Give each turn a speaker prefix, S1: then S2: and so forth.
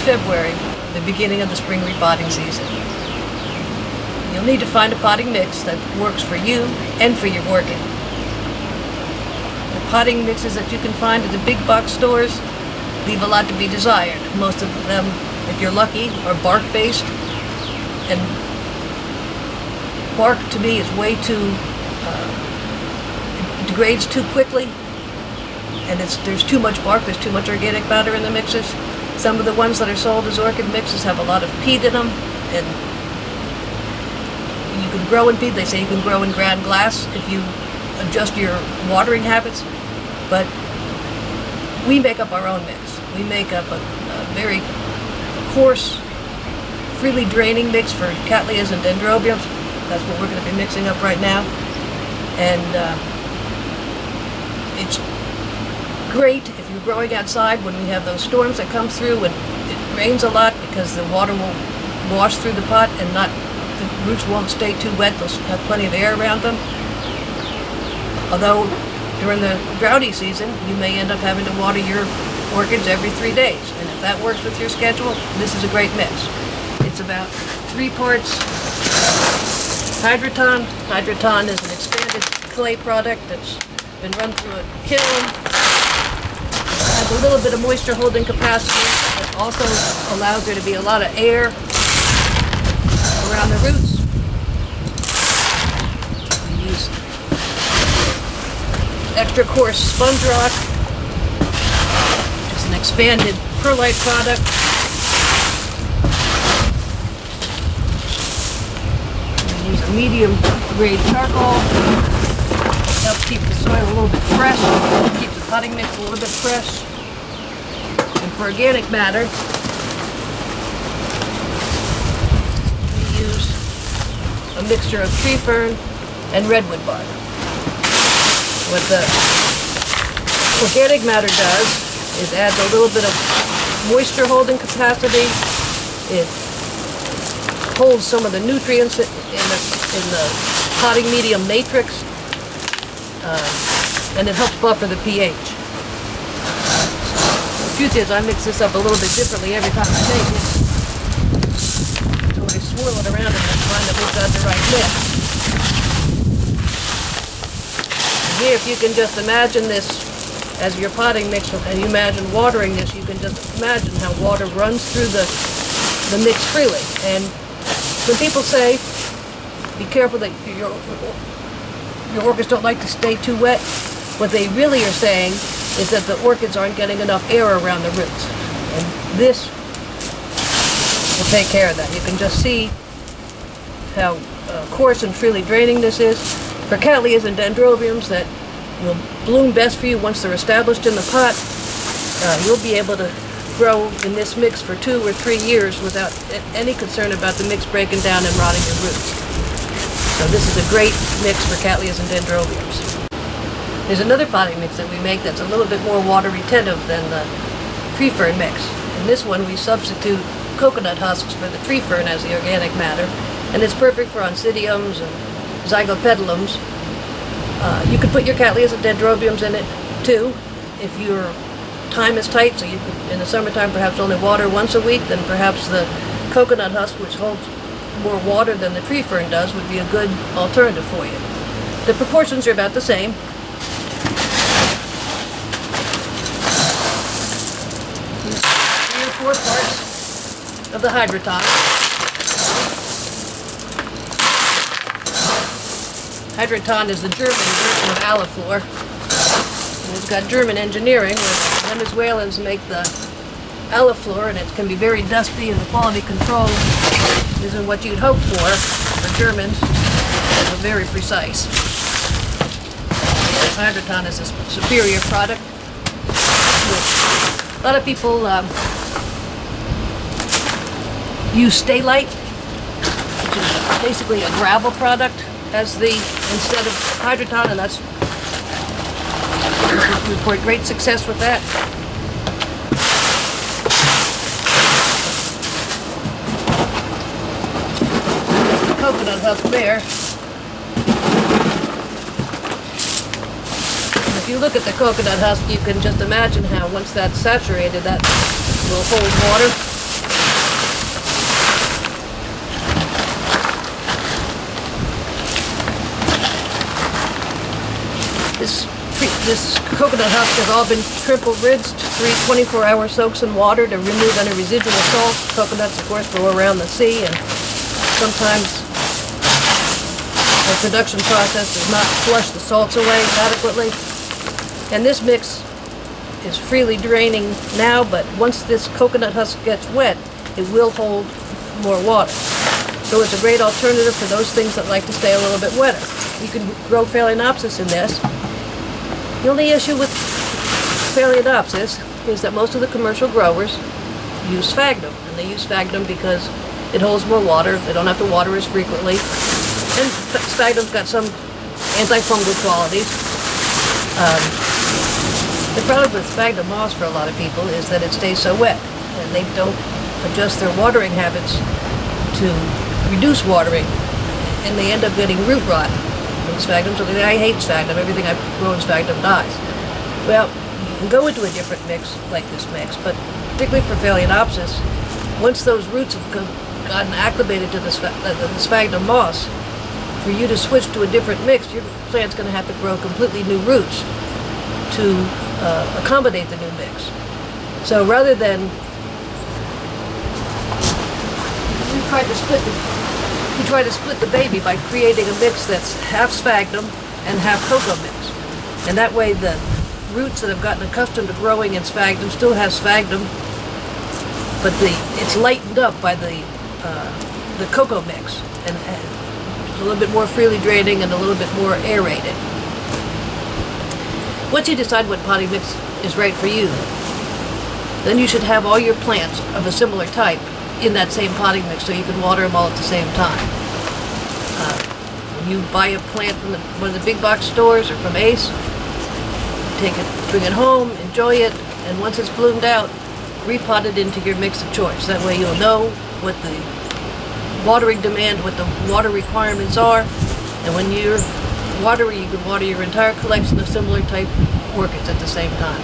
S1: February, the beginning of the spring repotting season. You'll need to find a potting mix that works for you and for your orchid. The potting mixes that you can find at the big box stores leave a lot to be desired. Most of them, if you're lucky, are bark-based, and bark to me is way too, it degrades too quickly, and there's too much bark, there's too much organic matter in the mixes. Some of the ones that are sold as orchid mixes have a lot of peat in them, and you can grow in peat. They say you can grow in ground glass if you adjust your watering habits, but we make up our own mix. We make up a very coarse, freely draining mix for cattleyas and dendrobiums. That's what we're going to be mixing up right now. And it's great if you're growing outside when we have those storms that come through and it rains a lot, because the water will wash through the pot and the roots won't stay too wet. They'll have plenty of air around them. Although during the droughty season, you may end up having to water your orchids every 3 days. And if that works with your schedule, this is a great mix. It's about 3 parts Hydroton. Hydroton is an expanded clay product that's been run through a kiln. It has a little bit of moisture holding capacity. It also allows there to be a lot of air around the roots. We use extra coarse sponge rock, which is an expanded perlite product. We use a medium grade charcoal. Helps keep the soil a little bit fresh, keeps the potting mix a little bit fresh. And for organic matter, we use a mixture of tree fern and redwood bark. What the organic matter does is adds a little bit of moisture holding capacity. It holds some of the nutrients in the potting medium matrix, and it helps buffer the pH. The truth is, I mix this up a little bit differently every time I make it. So I swirl it around and I find that we've got the right mix. Here, if you can just imagine this as your potting mix, and you imagine watering this, you can just imagine how water runs through the mix freely. And when people say, be careful that your orchids don't like to stay too wet, what they really are saying is that the orchids aren't getting enough air around the roots. And this will take care of that. You can just see how coarse and freely draining this is. For cattleyas and dendrobiums that will bloom best for you once they're established in the pot, you'll be able to grow in this mix for 2 or 3 years without any concern about the mix breaking down and rotting your roots. So this is a great mix for cattleyas and dendrobiums. There's another potting mix that we make that's a little bit more water retentive than the tree fern mix. In this one we substitute coconut husks for the tree fern as the organic matter, and it's perfect for oncidiums and zygopetalums. You could put your cattleyas and dendrobiums in it too. If your time is tight, so you could, in the summertime, perhaps only water once a week, then perhaps the coconut husk, which holds more water than the tree fern does, would be a good alternative for you. The proportions are about the same. 3 or 4 parts of the Hydroton. Hydroton is the German version of Aliflor. And it's got German engineering, where the Venezuelans make the Aliflor, and it can be very dusty, and the quality control isn't what you'd hope for Germans. They're very precise. Hydroton is a superior product. A lot of people use Stay-Lite, which is basically a gravel product, as the instead of Hydroton, and that's we report great success with that. Coconut husk there. And if you look at the coconut husk, you can just imagine how once that's saturated, that will hold water. This coconut husk has all been triple rinsed, 24-hour soaks in water to remove any residual salt. Coconuts, of course, grow around the sea, and sometimes the production process does not flush the salts away adequately. And this mix is freely draining now, but once this coconut husk gets wet, it will hold more water. So it's a great alternative for those things that like to stay a little bit wetter. You can grow Phalaenopsis in this. The only issue with Phalaenopsis is that most of the commercial growers use sphagnum, and they use sphagnum because it holds more water. They don't have to water as frequently, and sphagnum's got some antifungal qualities. The problem with sphagnum moss for a lot of people is that it stays so wet, and they don't adjust their watering habits to reduce watering, and they end up getting root rot. Sphagnum, so I hate sphagnum. Everything I grow in sphagnum dies. Well, you can go into a different mix like this mix, but particularly for Phalaenopsis, once those roots have gotten acclimated to the sphagnum moss, for you to switch to a different mix, your plant's going to have to grow completely new roots to accommodate the new mix. So rather than we try to split the baby by creating a mix that's half sphagnum and half cocoa mix. And that way the roots that have gotten accustomed to growing in sphagnum still have sphagnum, but it's lightened up by the cocoa mix, and a little bit more freely draining and a little bit more aerated. Once you decide what potting mix is right for you, then you should have all your plants of a similar type in that same potting mix so you can water them all at the same time. When you buy a plant from one of the big box stores or from ACE, bring it home, enjoy it, and once it's bloomed out, repot it into your mix of choice. That way you'll know what the watering demand, what the water requirements are, and when you're watering, you can water your entire collection of similar type orchids at the same time.